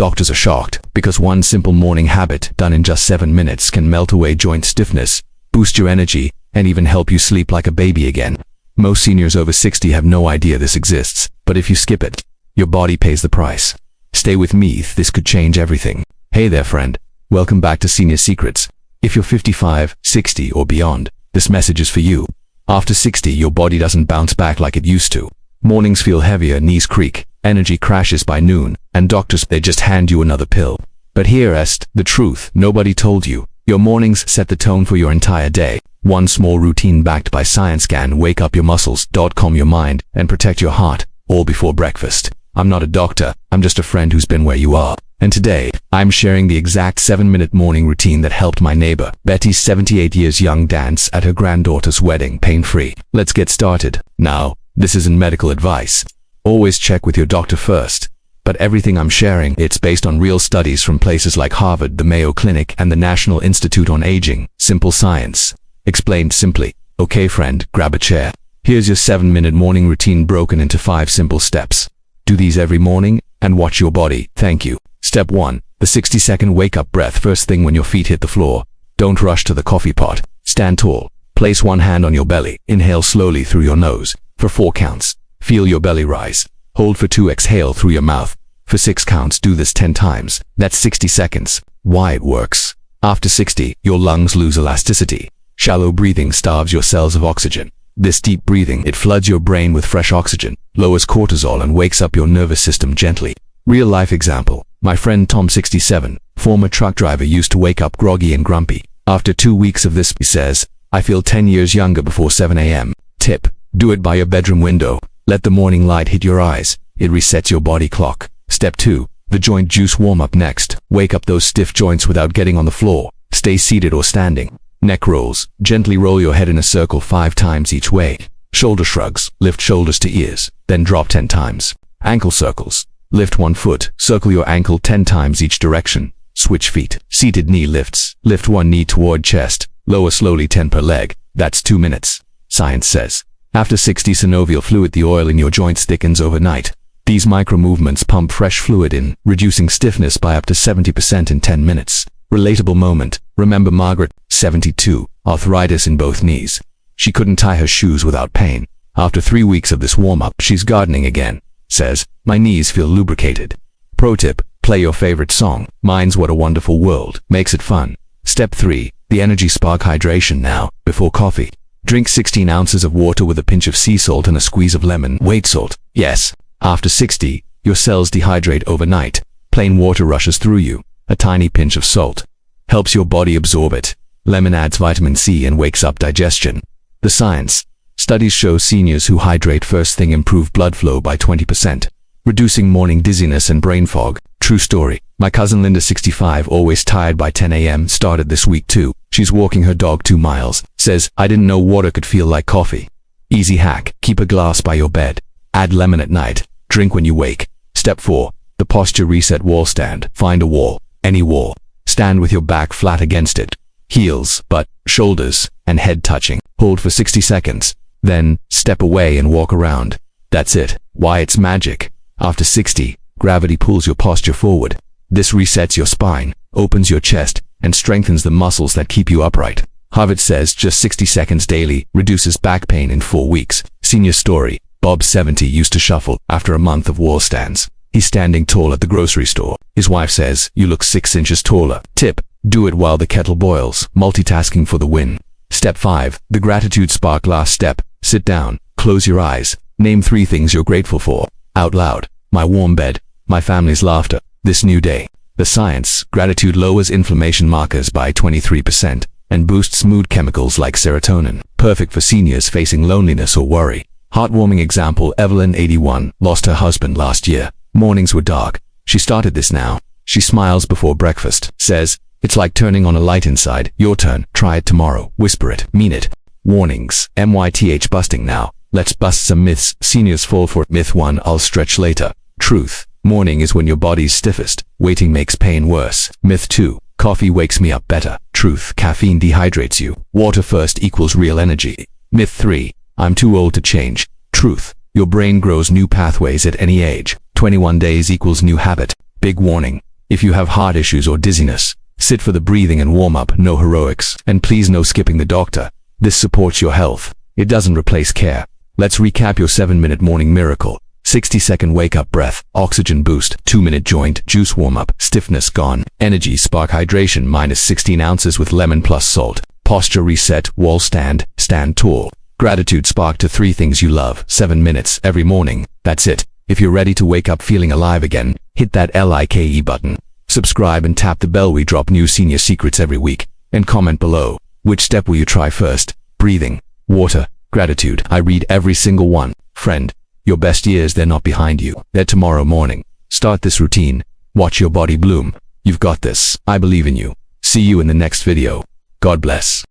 Doctors are shocked because one simple morning habit done in just 7 minutes can melt away joint stiffness, boost your energy, and even help you sleep like a baby again. Most seniors over 60 have no idea this exists, but if you skip it, your body pays the price. Stay with me, this could change everything. Hey there, friend. Welcome back to Senior Secrets. If you're 55, 60, or beyond, this message is for you. After 60, your body doesn't bounce back like it used to. Mornings feel heavier, knees creak, energy crashes by noon, and doctors, they just hand you another pill. But here's the truth nobody told you. Your mornings set the tone for your entire day. One small routine backed by science can wake up your muscles, calm your mind, and protect your heart, all before breakfast. I'm not a doctor, I'm just a friend who's been where you are. And today, I'm sharing the exact 7-minute morning routine that helped my neighbor, Betty's 78 years young, dance at her granddaughter's wedding pain-free. Let's get started. Now, this isn't medical advice. Always check with your doctor first. But everything I'm sharing, it's based on real studies from places like Harvard, the Mayo Clinic, and the National Institute on Aging. Simple science. Explained simply. Okay, friend, grab a chair. Here's your 7-minute morning routine broken into 5 simple steps. Do these every morning, and watch your body. Thank you. Step 1. The 60-second wake-up breath first thing when your feet hit the floor. Don't rush to the coffee pot. Stand tall. Place one hand on your belly. Inhale slowly through your nose. For 4 counts. Feel your belly rise. Hold for 2. Exhale through your mouth. For 6 counts. Do this 10 times. That's 60 seconds. Why it works. After 60, your lungs lose elasticity. Shallow breathing starves your cells of oxygen. This deep breathing, it floods your brain with fresh oxygen, lowers cortisol, and wakes up your nervous system gently. Real-life example. My friend Tom, 67, former truck driver, used to wake up groggy and grumpy. After 2 weeks of this, he says, I feel 10 years younger before 7 a.m. Tip. Do it by your bedroom window. Let the morning light hit your eyes. It resets your body clock. Step 2. The joint juice warm-up next. Wake up those stiff joints without getting on the floor. Stay seated or standing. Neck rolls. Gently roll your head in a circle 5 times each way. Shoulder shrugs. Lift shoulders to ears. Then drop 10 times. Ankle circles. Lift one foot. Circle your ankle 10 times each direction. Switch feet. Seated knee lifts. Lift one knee toward chest. Lower slowly 10 per leg. That's 2 minutes. Science says. After 60 synovial fluid, the oil in your joints thickens overnight. These micro movements pump fresh fluid in, reducing stiffness by up to 70% in 10 minutes. Relatable moment. Remember Margaret, 72, arthritis in both knees. She couldn't tie her shoes without pain. After 3 weeks of this warm-up, she's gardening again. Says, my knees feel lubricated. Pro tip, play your favorite song. Mine's What a Wonderful World. Makes it fun. Step 3, the energy spark hydration now, before coffee. Drink 16 ounces of water with a pinch of sea salt and a squeeze of lemon weight salt. Yes, after 60, your cells dehydrate overnight. Plain water rushes through you. A tiny pinch of salt helps your body absorb it. Lemon adds vitamin C and wakes up digestion. The science. Studies show seniors who hydrate first thing improve blood flow by 20%, reducing morning dizziness and brain fog. True story. My cousin Linda, 65, always tired by 10 a.m., started this week too. She's walking her dog 2 miles. Says, I didn't know water could feel like coffee. Easy hack. Keep a glass by your bed. Add lemon at night. Drink when you wake. Step 4. The posture reset wall stand. Find a wall. Any wall. Stand with your back flat against it. Heels, butt, shoulders, and head touching. Hold for 60 seconds. Then, step away and walk around. That's it. Why it's magic. After 60, gravity pulls your posture forward. This resets your spine, opens your chest, and strengthens the muscles that keep you upright. Harvard says just 60 seconds daily reduces back pain in 4 weeks. Senior story. Bob, 70, used to shuffle after a month of wall stands. He's standing tall at the grocery store. His wife says, you look 6 inches taller. Tip. Do it while the kettle boils. Multitasking for the win. Step 5. The gratitude spark last step. Sit down. Close your eyes. Name 3 things you're grateful for. Out loud. My warm bed. My family's laughter. This new day. The science. Gratitude lowers inflammation markers by 23% and boosts mood chemicals like serotonin. Perfect for seniors facing loneliness or worry. Heartwarming example. Evelyn, 81, lost her husband last year. Mornings were dark. She started this now. She smiles before breakfast. Says, it's like turning on a light inside. Your turn. Try it tomorrow. Whisper it. Mean it. Warnings. MYTH busting now. Let's bust some myths seniors fall for. Myth 1. I'll stretch later. Truth. Morning is when your body's stiffest. Waiting makes pain worse. Myth 2. Coffee wakes me up better. Truth. Caffeine dehydrates you. Water first equals real energy. Myth 3. I'm too old to change. Truth. Your brain grows new pathways at any age. 21 days equals new habit. Big warning. If you have heart issues or dizziness, sit for the breathing and warm up, no heroics. And please no skipping the doctor. This supports your health. It doesn't replace care. Let's recap your 7-minute morning miracle. 60-second wake-up breath, oxygen boost, 2-minute joint, juice warm-up, stiffness gone, energy spark hydration minus 16 ounces with lemon plus salt, posture reset, wall stand, stand tall, gratitude spark to 3 things you love, 7 minutes every morning. That's it. If you're ready to wake up feeling alive again, hit that like button. Subscribe and tap the bell. We drop new senior secrets every week. And comment below, which step will you try first? Breathing, water, gratitude. I read every single one. Friend, your best years, they're not behind you. They're tomorrow morning. Start this routine. Watch your body bloom. You've got this. I believe in you. See you in the next video. God bless.